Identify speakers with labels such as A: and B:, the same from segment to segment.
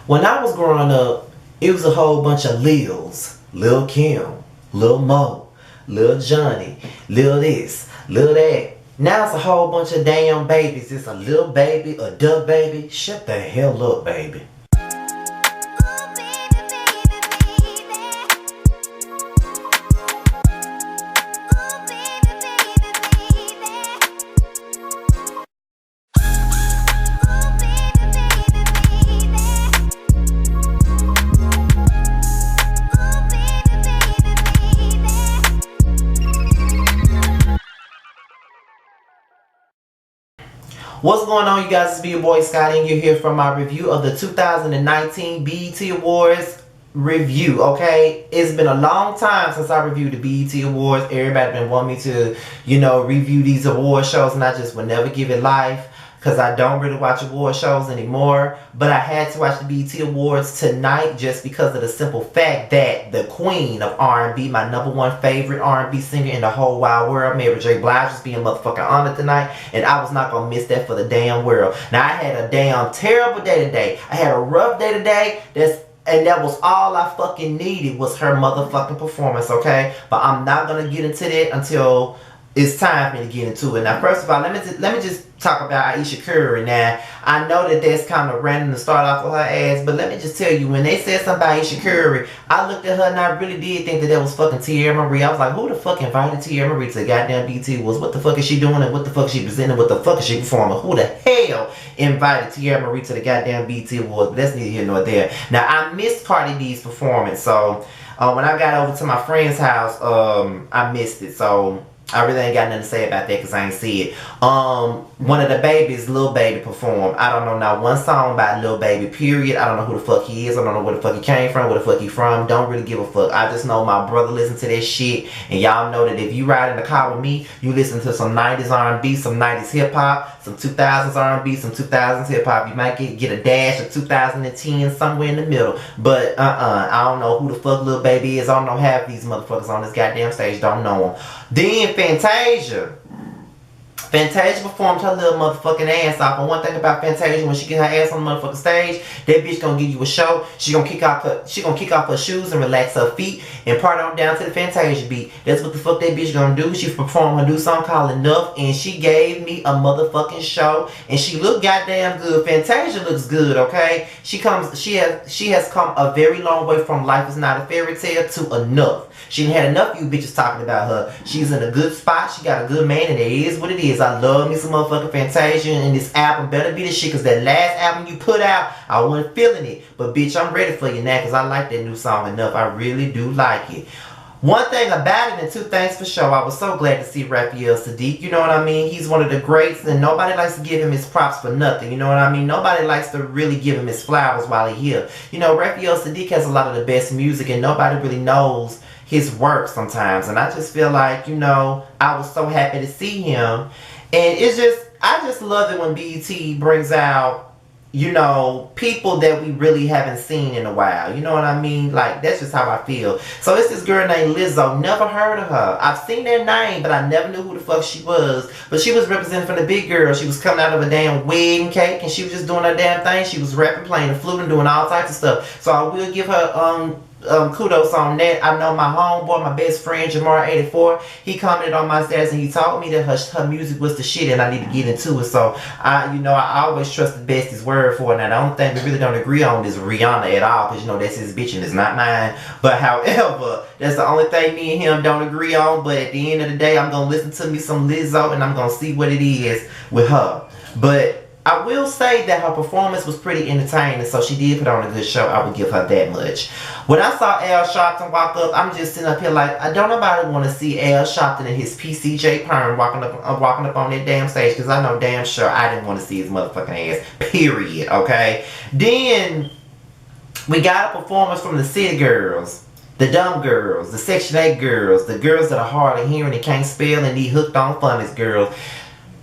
A: When I was growing up, it was a whole bunch of Lils. Lil Kim, Lil Mo, Lil Johnny, Lil this, Lil that. Now it's a whole bunch of damn babies. It's a Lil Baby, a Duck Baby. Shut the hell up, baby. What's going on, you guys? It's your boy Scotty, and you're here for my review of the 2019 BET Awards review. Okay, it's been a long time since I reviewed the BET Awards. Everybody been wanting me to, review these award shows, and I just would never give it life because I don't really watch award shows anymore. But I had to watch the BET Awards tonight just because of the simple fact that the queen of R&B, my #1 favorite R&B singer in the whole wide world, Mary J. Blige, was being motherfucking honored tonight, and I was not gonna miss that for the damn world. Now, I had a damn terrible day today. I had a rough day today. And that was all I fucking needed was her motherfucking performance, okay? But I'm not gonna get into that until it's time for me to get into it. Now, first of all, let me just talk about Aisha Curry. Now, I know that that's kind of random to start off with her ass, but let me just tell you, when they said something about Aisha Curry, I looked at her and I really did think that was fucking Tierra Marie. I was like, who the fuck invited Tierra Marie to goddamn BT Awards? What the fuck is she doing, and what the fuck is she presenting? What the fuck is she performing? Who the hell invited Tierra Marie to the goddamn BT Awards? But that's neither here nor there. Now, I missed Cardi B's performance, so when I got over to my friend's house, I missed it, so I really ain't got nothing to say about that because I ain't see it. One of the babies, Lil Baby, performed. I don't know not one song by Lil Baby, period. I don't know who the fuck he is. I don't know where the fuck he came from, where the fuck he from. Don't really give a fuck. I just know my brother listens to that shit. And y'all know that if you ride in the car with me, you listen to some 90s R&B, some 90s hip-hop, some 2000s R&B, some 2000s hip-hop. You might get a dash of 2010 somewhere in the middle. But, I don't know who the fuck Lil Baby is. I don't know half these motherfuckers on this goddamn stage. Don't know him. Then Fantasia performed her little motherfucking ass off. And one thing about Fantasia, when she get her ass on the motherfucking stage, that bitch gonna give you a show. She gonna kick off her shoes and relax her feet and party on down to the Fantasia beat. That's what the fuck that bitch gonna do. She performed her new song called Enough, and she gave me a motherfucking show. And she looked goddamn good. Fantasia looks good, okay? She has come a very long way from Life Is Not a Fairy Tale to Enough. She done had enough of you bitches talking about her. She's in a good spot. She got a good man, and it is what it is. I love me some motherfucking Fantasia, and this album better be the shit, because that last album you put out, I wasn't feeling it. But bitch, I'm ready for you now, because I like that new song Enough. I really do like it. One thing about it, and two things for sure, I was so glad to see Raphael Saadiq. You know what I mean? He's one of the greats, and nobody likes to give him his props for nothing. You know what I mean? Nobody likes to really give him his flowers while he's here. You know, Raphael Saadiq has a lot of the best music, and nobody really knows his work sometimes. And I just feel like, I was so happy to see him. And I just love it when BET brings out, people that we really haven't seen in a while. You know what I mean? Like, that's just how I feel. So it's this girl named Lizzo. Never heard of her. I've seen that name, but I never knew who the fuck she was. But she was representing for the big girl. She was coming out of a damn wedding cake, and she was just doing her damn thing. She was rapping, playing the flute, and doing all types of stuff. So I will give her kudos on that. I know my homeboy, my best friend Jamar84, he commented on my status and he told me that her music was the shit and I need to get into it. So I always trust the best's word for it. Now the only thing we really don't agree on is Rihanna at all, because that's his bitch and it's not mine. But however, that's the only thing me and him don't agree on. But at the end of the day, I'm gonna listen to me some Lizzo and I'm gonna see what it is with her. But I will say that her performance was pretty entertaining, so she did put on a good show. I would give her that much. When I saw Al Sharpton walk up, I'm just sitting up here like, I don't nobody want to see Al Sharpton and his PCJ perm walking up on that damn stage, because I know damn sure I didn't want to see his motherfucking ass. Period. Okay. Then we got a performance from the City Girls. The dumb girls, the Section 8 girls, the girls that are hard of hearing and can't spell and need hooked on phonics girls.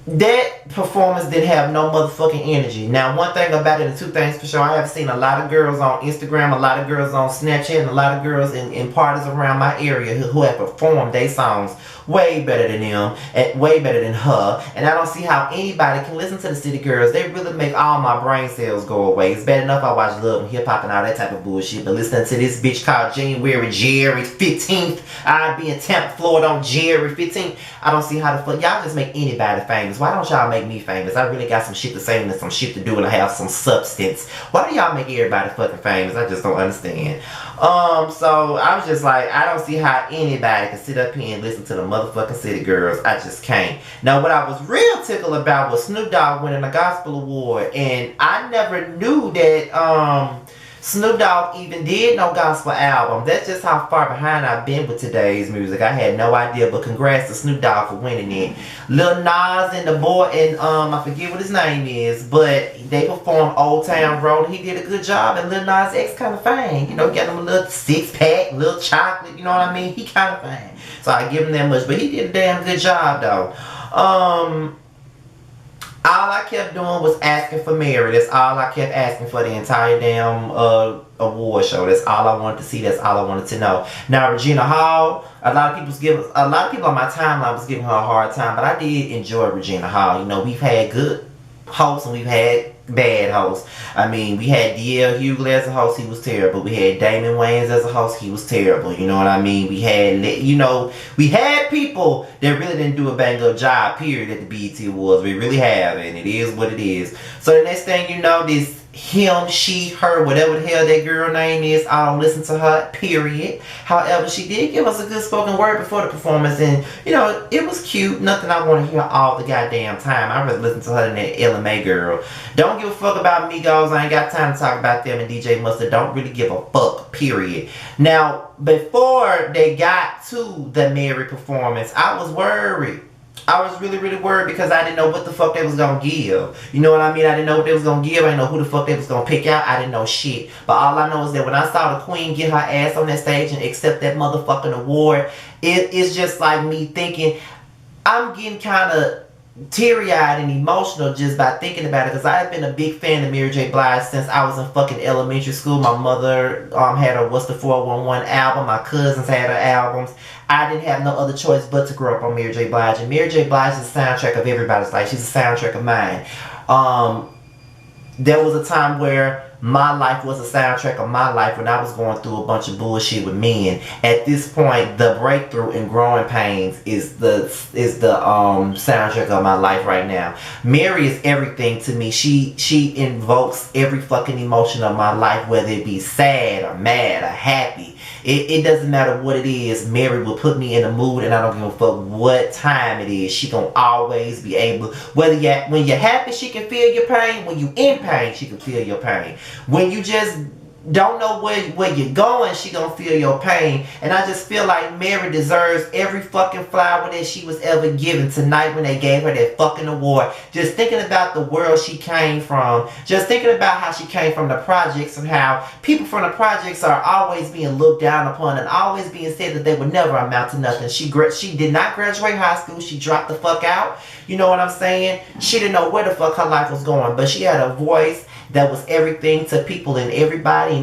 A: that performance didn't have no motherfucking energy. Now, one thing about it, and two things for sure, I have seen a lot of girls on Instagram, a lot of girls on Snapchat, and a lot of girls in parties around my area who have performed their songs way better than them, and way better than her. And I don't see how anybody can listen to the City Girls. They really make all my brain cells go away. It's bad enough I watch Love and Hip Hop and all that type of bullshit, but listening to this bitch called January 15th, I'll be in Tampa, Florida on January 15th. I don't see how the fuck y'all just make anybody famous. Why don't y'all make me famous? I really got some shit to say and some shit to do, and I have some substance. Why do y'all make everybody fucking famous? I just don't understand. So I was just like, I don't see how anybody can sit up here and listen to the motherfucking City Girls. I just can't. Now, what I was real tickled about was Snoop Dogg winning a gospel award, and I never knew that Snoop Dogg even did no gospel album. That's just how far behind I've been with today's music. I had no idea, but congrats to Snoop Dogg for winning it. Lil Nas and the boy, and I forget what his name is, but they performed Old Town Road. He did a good job, and Lil Nas X kind of fine. You know, got him a little six-pack, little chocolate, you know what I mean? He kind of fine. So I give him that much, but he did a damn good job, though. All I kept doing was asking for Mary. That's all I kept asking for the entire damn award show. That's all I wanted to see. That's all I wanted to know. Now, Regina Hall, a lot of people on my timeline was giving her a hard time, but I did enjoy Regina Hall. You know, we've had good hosts and we've had bad hosts. I mean, we had D.L. Hughley as a host, he was terrible. We had Damon Wayans as a host, he was terrible. You know what I mean? We had, we had people that really didn't do a bang up job, period, at the BET Awards. We really have, and it is what it is. So the next thing you know, this him, she, her, whatever the hell that girl name is, I don't listen to her, period. However, she did give us a good spoken word before the performance, and, you know, it was cute. Nothing I want to hear all the goddamn time. I really listen to her than that LMA girl. Don't give a fuck about Migos. I ain't got time to talk about them, and DJ Mustard don't really give a fuck, period. Now, before they got to the Mary performance, I was worried. I was really, really worried because I didn't know what the fuck they was gonna give. You know what I mean? I didn't know what they was gonna give. I didn't know who the fuck they was gonna pick out. I didn't know shit. But all I know is that when I saw the queen get her ass on that stage and accept that motherfucking award, it's just like me thinking, I'm getting kind of teary-eyed and emotional just by thinking about it, because I have been a big fan of Mary J. Blige since I was in fucking elementary school. My mother had a What's the 411 album. My cousins had her albums. I didn't have no other choice but to grow up on Mary J. Blige, and Mary J. Blige is the soundtrack of everybody's life. She's a soundtrack of mine. There was a time where my life was a soundtrack of my life when I was going through a bunch of bullshit with men. At this point, the breakthrough in growing pains is the soundtrack of my life right now. Mary is everything to me. She invokes every fucking emotion of my life, whether it be sad or mad or happy. It doesn't matter what it is. Mary will put me in a mood, and I don't give a fuck what time it is. She gonna always be able, when you're happy, she can feel your pain. When you in pain, she can feel your pain. When you just don't know where you're going, she gonna feel your pain. And I just feel like Mary deserves every fucking flower that she was ever given tonight when they gave her that fucking award. Just thinking about the world she came from, just thinking about how she came from the projects and how people from the projects are always being looked down upon and always being said that they would never amount to nothing. She did not graduate high school. She dropped the fuck out. You know what I'm saying? She didn't know where the fuck her life was going, but she had a voice that was everything to people and everybody,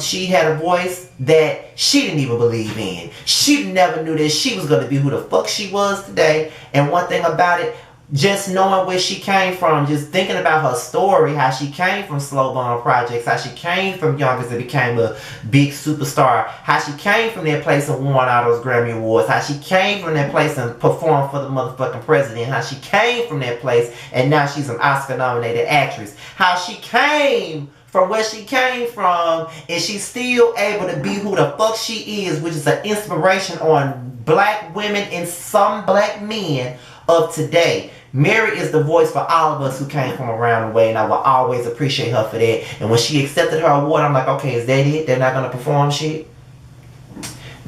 A: she had a voice that she didn't even believe in. She never knew that she was going to be who the fuck she was today. And one thing about it, just knowing where she came from, just thinking about her story, how she came from Slow Burn Projects, how she came from Youngest and became a big superstar, how she came from that place and won all those Grammy Awards, how she came from that place and performed for the motherfucking president, how she came from that place and now she's an Oscar-nominated actress, how she came from where she came from and she's still able to be who the fuck she is, which is an inspiration on black women and some black men of today. Mary is the voice for all of us who came from around the way, and I will always appreciate her for that. And when she accepted her award, I'm like, okay, is that it? They're not going to perform shit?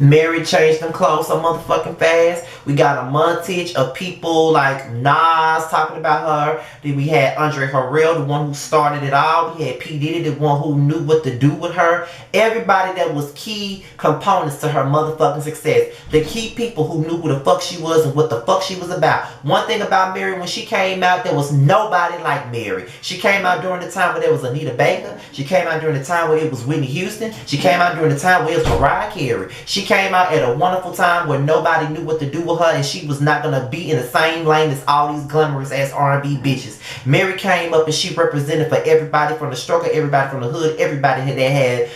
A: Mary changed them clothes so motherfucking fast. We got a montage of people like Nas talking about her. Then we had Andre Harrell, the one who started it all. We had P. Diddy, the one who knew what to do with her. Everybody that was key components to her motherfucking success. The key people who knew who the fuck she was and what the fuck she was about. One thing about Mary, when she came out, there was nobody like Mary. She came out during the time where there was Anita Baker. She came out during the time where it was Whitney Houston. She came out during the time where it was Mariah Carey. She came out at a wonderful time where nobody knew what to do with her, and she was not gonna be in the same lane as all these glamorous ass R&B bitches. Mary came up and she represented for everybody from the struggle, everybody from the hood, everybody that had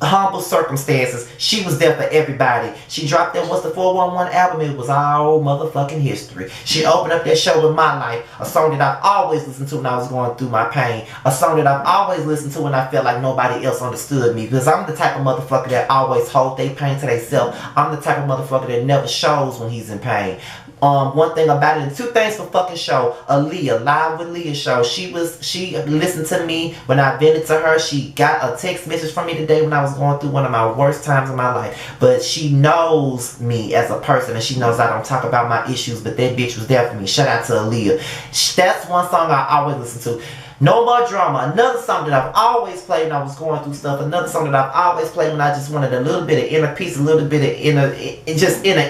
A: humble circumstances. She was there for everybody. She dropped that What's the 411 album. It was all motherfucking history. She opened up that show with My Life, a song that I've always listened to when I was going through my pain, a song that I've always listened to when I felt like nobody else understood me, because I'm the type of motherfucker that always hold their pain to themselves. I'm the type of motherfucker that never shows when he's in pain. One thing about it, and two things for fucking show. Aaliyah, Live with Leah show. She listened to me when I vented to her. She got a text message from me today when I was going through one of my worst times in my life. But she knows me as a person, and she knows I don't talk about my issues, but that bitch was there for me. Shout out to Aaliyah. That's one song I always listen to. No More Drama, another song that I've always played when I was going through stuff, another song that I've always played when I just wanted a little bit of inner peace, a little bit of inner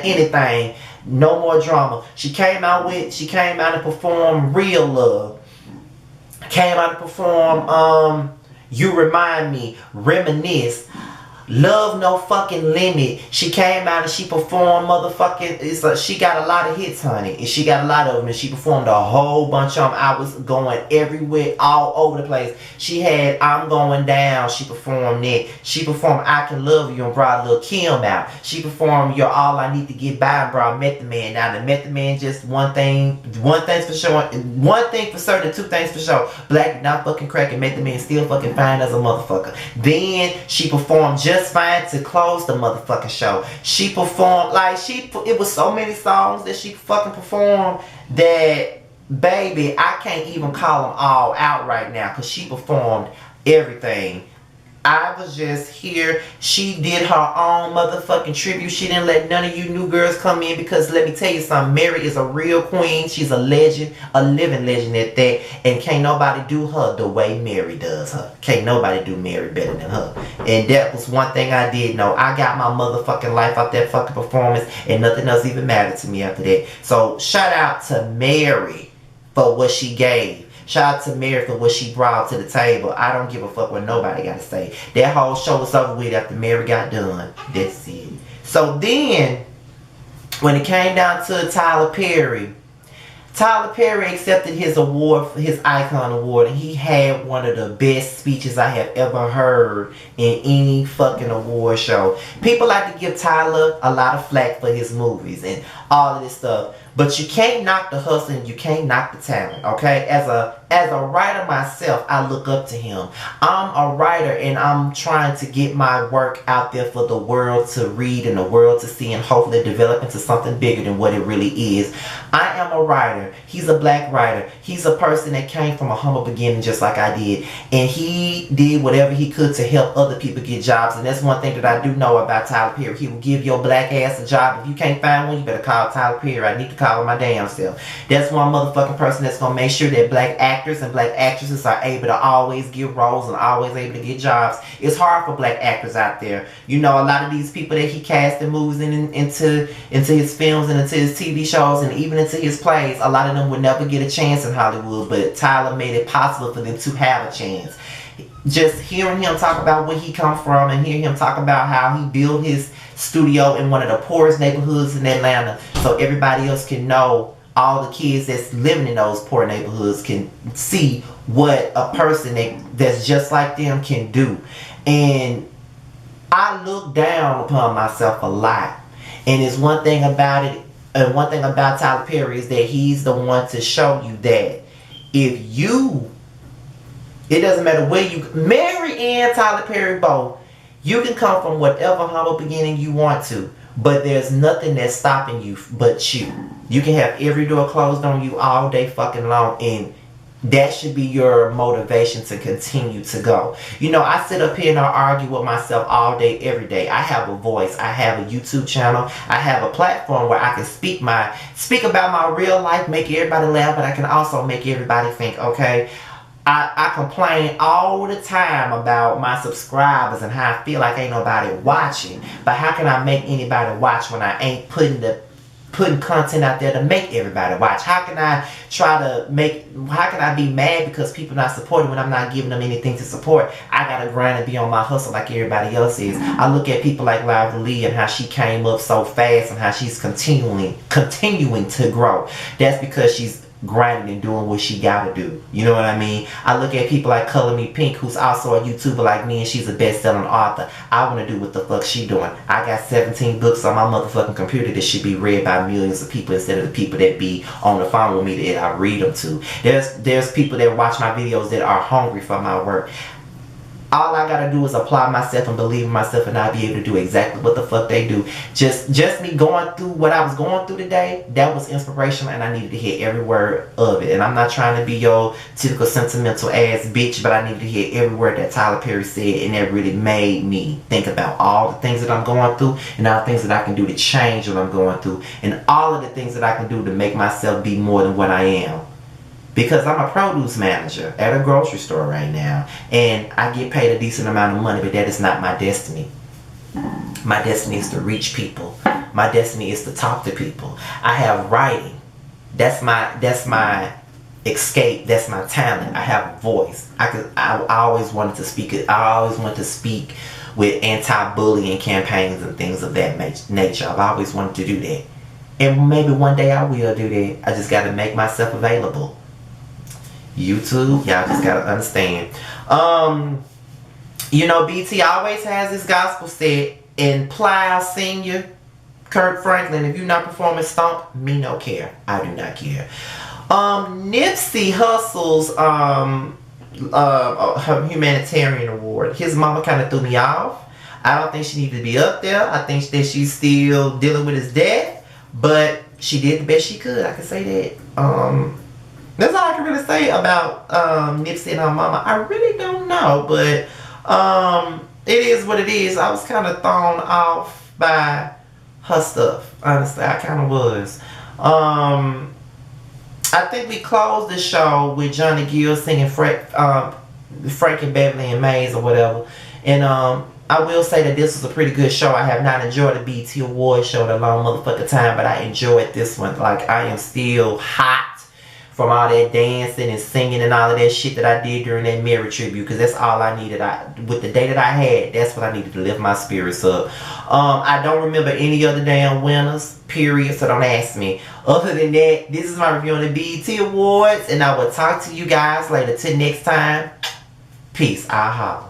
A: anything. No More Drama. She came out and performed Real Love. Came out and performed You Remind Me, Reminisce, Love No Fucking Limit. She came out and she performed motherfucking, she got a lot of hits, honey. And she got a lot of them, and she performed a whole bunch of them. I was going everywhere, all over the place. She had I'm Going Down. She performed it. She performed I Can Love You and brought Lil' Kim out. She performed You're All I Need to Get By and brought Method Man. Now the Method Man, just one thing's for sure, one thing for certain, two things for sure. Black not fucking cracking, Method Man still fucking fine as a motherfucker. Then she performed Just Fine to close the motherfucking show. She performed it was so many songs that she fucking performed that, baby, I can't even call them all out right now because she performed everything. I was just here. She did her own motherfucking tribute. She didn't let none of you new girls come in, because let me tell you something, Mary is a real queen. She's a legend, a living legend at that, and can't nobody do her the way Mary does her. Can't nobody do Mary better than her. And that was one thing I did know. I got my motherfucking life out that fucking performance, and nothing else even mattered to me after that. So shout out to Mary for what she gave. Shout out to Mary for what she brought to the table. I don't give a fuck what nobody got to say. That whole show was over with after Mary got done. That's it. So then, when it came down to Tyler Perry accepted his award, his Icon Award, and he had one of the best speeches I have ever heard in any fucking award show. People like to give Tyler a lot of flack for his movies and all of this stuff, but you can't knock the hustle and you can't knock the talent, okay? As a writer myself, I look up to him. I'm a writer, and I'm trying to get my work out there for the world to read and the world to see, and hopefully develop into something bigger than what it really is. I am a writer. He's a black writer. He's a person that came from a humble beginning just like I did, and he did whatever he could to help other people get jobs. And that's one thing that I do know about Tyler Perry. He will give your black ass a job. If you can't find one, you better call Tyler Perry. I need to call him my damn self. That's one motherfucking person that's gonna make sure that black actors and black actresses are able to always get roles and always able to get jobs. It's hard for black actors out there. You know, a lot of these people that he cast and moves into his films and into his TV shows and even into his plays, a lot of them would never get a chance in Hollywood, but Tyler made it possible for them to have a chance. Just hearing him talk about where he come from, and hearing him talk about how he built his studio in one of the poorest neighborhoods in Atlanta, so everybody else can know, all the kids that's living in those poor neighborhoods can see what a person that's just like them can do. And I look down upon myself a lot, and it's one thing about it, and one thing about Tyler Perry is that he's the one to show you that if you, it doesn't matter where you, Mary and Tyler Perry both, you can come from whatever humble beginning you want to, but there's nothing that's stopping you but you. You can have every door closed on you all day fucking long, and That should be your motivation to continue to go. You know, I sit up here and I argue with myself all day, every day. I have a voice. I have a YouTube channel. I have a platform where I can speak about my real life, make everybody laugh, but I can also make everybody think, okay? I complain all the time about my subscribers and how I feel like ain't nobody watching. But how can I make anybody watch when I ain't putting content out there to make everybody watch? How can I be mad because people not supporting when I'm not giving them anything to support? I gotta grind and be on my hustle like everybody else is. I look at people like Blige and how she came up so fast and how she's continuing to grow. That's because she's grinding and doing what she gotta do. You know what I mean? I look at people like Color Me Pink, who's also a YouTuber like me, and she's a best-selling author. I want to do what the fuck she doing. I got 17 books on my motherfucking computer that should be read by millions of people instead of the people that be on the phone with me that I read them to. There's people that watch my videos that are hungry for my work. All I gotta do is apply myself and believe in myself, and I'll be able to do exactly what the fuck they do. Just me going through what I was going through today, that was inspirational, and I needed to hear every word of it. And I'm not trying to be your typical sentimental ass bitch, but I needed to hear every word that Tyler Perry said, and that really made me think about all the things that I'm going through, and all the things that I can do to change what I'm going through, and all of the things that I can do to make myself be more than what I am. Because I'm a produce manager at a grocery store right now. And I get paid a decent amount of money, but that is not my destiny. My destiny is to reach people. My destiny is to talk to people. I have writing. That's my escape. That's my talent. I have a voice. I always wanted to speak it. I always wanted to speak with anti-bullying campaigns and things of that nature. I've always wanted to do that. And maybe one day I will do that. I just got to make myself available. YouTube, y'all just gotta understand. You know, BT always has this gospel set, and Plow Senior, Kirk Franklin, if you're not performing Stomp, me no care. I do not care. Nipsey Hussle's humanitarian award. His mama kind of threw me off. I don't think she needed to be up there. I think that she's still dealing with his death, but she did the best she could. I can say that. That's all I can really say about Nipsey and her mama. I really don't know, but it is what it is. I was kind of thrown off by her stuff. Honestly, I kind of was. I think we closed the show with Johnny Gill singing Frank and Beverly and Maze or whatever. And I will say that this was a pretty good show. I have not enjoyed the BET Awards show in a long motherfucking time, but I enjoyed this one. Like, I am still hot from all that dancing and singing and all of that shit that I did during that Mary tribute, because that's all I needed. With the day that I had, that's what I needed to lift my spirits up. I don't remember any other damn winners, period, so don't ask me. Other than that, this is my review on the BET Awards, and I will talk to you guys later. Till next time, peace. I'll holler.